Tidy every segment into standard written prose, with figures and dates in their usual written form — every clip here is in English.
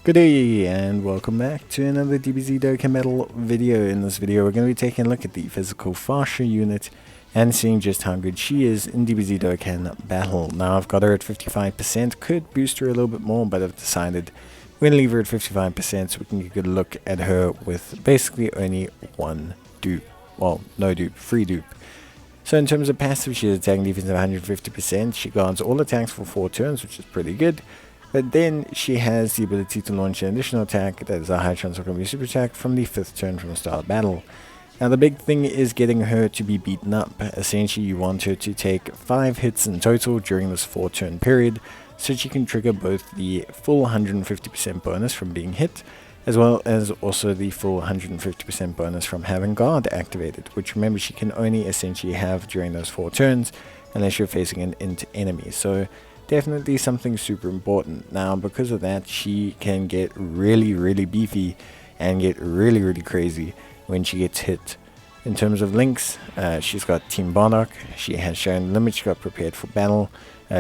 Good day and welcome back to another DBZ Dokkan Battle video. In this video we're going to be taking a look at the physical Fasha unit and seeing just how good she is in DBZ Dokkan Battle. Now I've got her at 55%, could boost her a little bit more, but I've decided we're going to leave her at 55% so we can get a good look at her with basically only one dupe. Well, no dupe, free dupe. So in terms of passive, she has attacking defense of 150%, she guards all attacks for 4 turns, which is pretty good. But then she has the ability to launch an additional attack that is a high chance of going to be a super attack from the 5th turn from the start of battle. Now the big thing is getting her to be beaten up. Essentially you want her to take 5 hits in total during this 4 turn period, so she can trigger both the full 150% bonus from being hit, as well as also the full 150% bonus from having guard activated, which remember she can only essentially have during those 4 turns unless you're facing an int enemy. So definitely something super important. Now because of that, she can get really beefy and get really crazy when she gets hit. In terms of links, she's got Team Bardock, she has Sharon Limit, she got Prepared for Battle,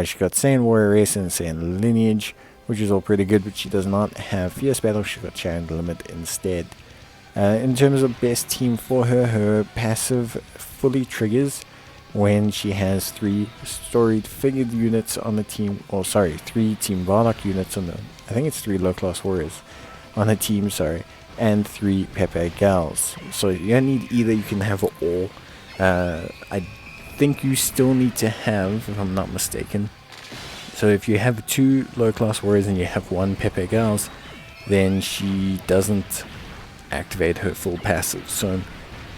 she got Saiyan Warrior Race and Saiyan Lineage, which is all pretty good, but she does not have Fierce Battle, she got Sharon Limit instead. In terms of best team for her, her passive fully triggers when she has 3 storied figured units on the team, or sorry, 3 Team Bardock units on the, I think it's 3 low class warriors on the team, sorry, and 3 PHY gals. So you don't need either, you can have all. I think you still need to have, if I'm not mistaken, so if you have 2 low class warriors and you have 1 PHY gals, then she doesn't activate her full passive. So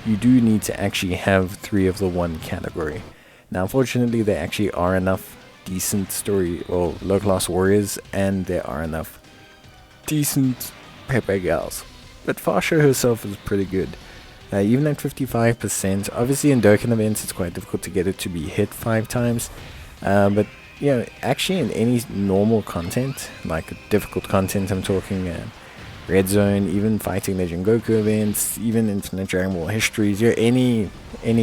you do need to actually have 3 of the one category. Now unfortunately there actually are enough decent story or low class warriors, and there are enough decent PHY gals, but Fasha herself is pretty good. Even at 55%, obviously in Dokkan events it's quite difficult to get it to be hit 5 times, but you know, actually in any normal content, like difficult content I'm talking, Red Zone, even Fighting Legend Goku events, even Infinite Dragon Ball histories, any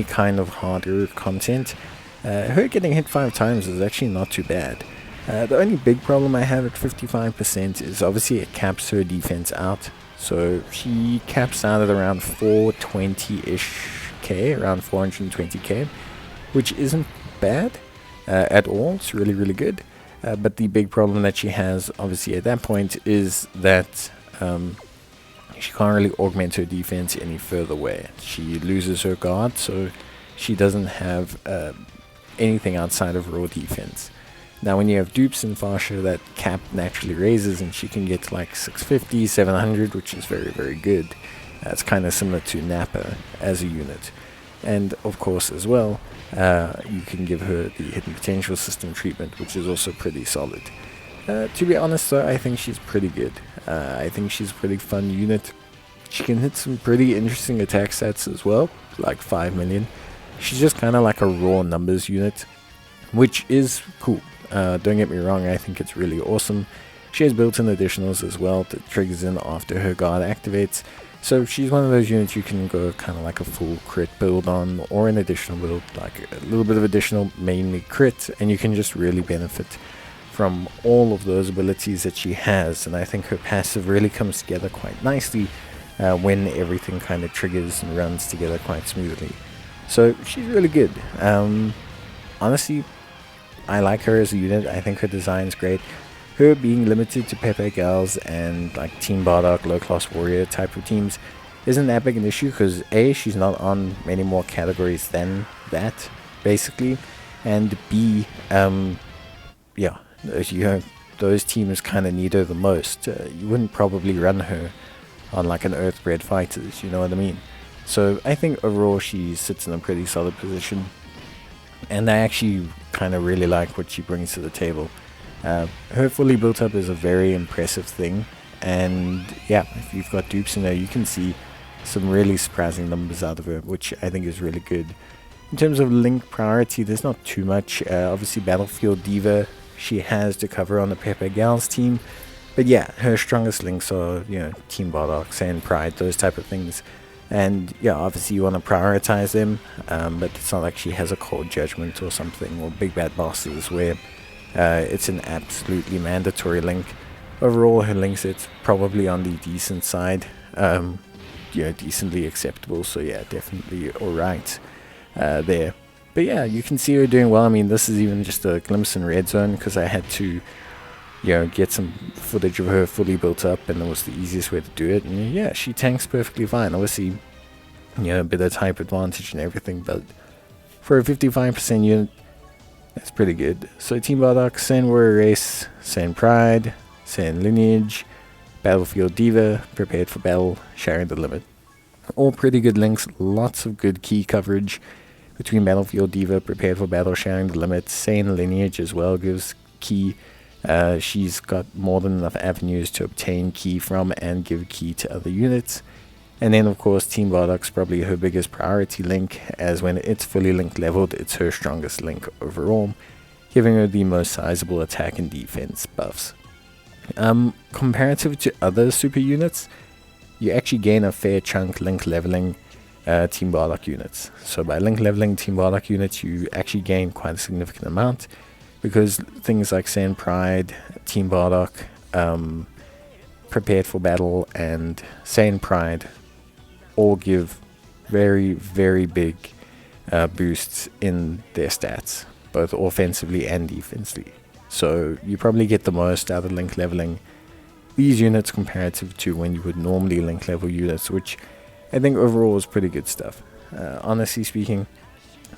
kind of harder content, her getting hit 5 times is actually not too bad. The only big problem I have at 55% is obviously it caps her defense out. So she caps out at around 420-ish K, around 420k, which isn't bad at all. It's really good. But the big problem that she has obviously at that point is that she can't really augment her defense any further way. She loses her guard, so she doesn't have anything outside of raw defense. Now when you have dupes in Fasha, that cap naturally raises and she can get to like 650, 700, which is very good. It's kind of similar to Nappa as a unit. And of course as well, you can give her the hidden potential system treatment, which is also pretty solid. To be honest though, I think she's pretty good. I think she's a pretty fun unit. She can hit some pretty interesting attack stats as well, like 5 million. She's just kind of like a raw numbers unit, which is cool. Don't get me wrong, I think it's really awesome. She has built-in additionals as well that triggers in after her guard activates. So she's one of those units you can go kind of like a full crit build on, or an additional build, like a little bit of additional, mainly crit, and you can just really benefit from all of those abilities that she has. And I think her passive really comes together quite nicely when everything kind of triggers and runs together quite smoothly. So she's really good. Honestly, I like her as a unit. I think her design's great. Her being limited to PHY gals and like Team Bardock, low class warrior type of teams isn't that big an issue, because A, she's not on many more categories than that basically, and B, yeah, those teams kind of need her the most. You wouldn't probably run her on like an Earthbred Fighters, you know what I mean? So I think overall she sits in a pretty solid position, and I actually kind of really like what she brings to the table. Her fully built up is a very impressive thing, and yeah, if you've got dupes in there, you can see some really surprising numbers out of her, which I think is really good. In terms of link priority, there's not too much. Obviously Battlefield Diva she has to cover on the PHY gals team, but yeah, her strongest links are, you know, Team Bardock, Saiyan Pride, those type of things. And yeah, obviously you want to prioritize them, but it's not like she has a Cold Judgment or something, or Big Bad Bosses where it's an absolutely mandatory link. overall her link set's probably on the decent side. Yeah, decently acceptable, so yeah, definitely alright there. But yeah, you can see her doing well. I mean, this is even just a glimpse in red zone because I had to, get some footage of her fully built up, and that was the easiest way to do it. And yeah, she tanks perfectly fine. Obviously, a bit of type advantage and everything, but for a 55% unit, that's pretty good. So Team Bardock, Sand Warrior Race, Sand Pride, Sand Lineage, Battlefield Diva, Prepared for Battle, Sharing the Limit. All pretty good links, lots of good key coverage between Battlefield Diva, Prepared for Battle, Sharing the Limit. Sand Lineage as well gives key. She's got more than enough avenues to obtain key from and give key to other units. And then of course Team Bardock's probably her biggest priority link, as when it's fully link leveled, it's her strongest link overall, giving her the most sizable attack and defense buffs. Comparative to other super units, you actually gain a fair chunk link leveling Team Bardock units. So by link leveling Team Bardock units, you actually gain quite a significant amount, because things like Sand Pride, Team Bardock, Prepared for Battle, and Sand Pride all give very, very big boosts in their stats, both offensively and defensively. So you probably get the most out of link leveling these units comparative to when you would normally link level units, which I think overall is pretty good stuff. Honestly speaking,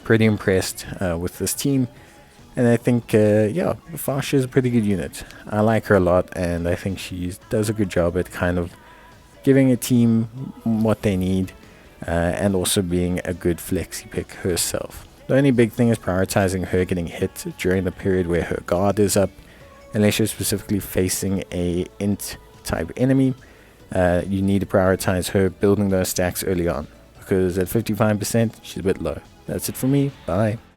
pretty impressed with this team. And I think, Fasha is a pretty good unit. I like her a lot, and I think she does a good job at kind of giving a team what they need, and also being a good flexi pick herself. The only big thing is prioritizing her getting hit during the period where her guard is up, unless you're specifically facing a int type enemy. You need to prioritize her building those stacks early on, because at 55% she's a bit low. That's it for me. Bye.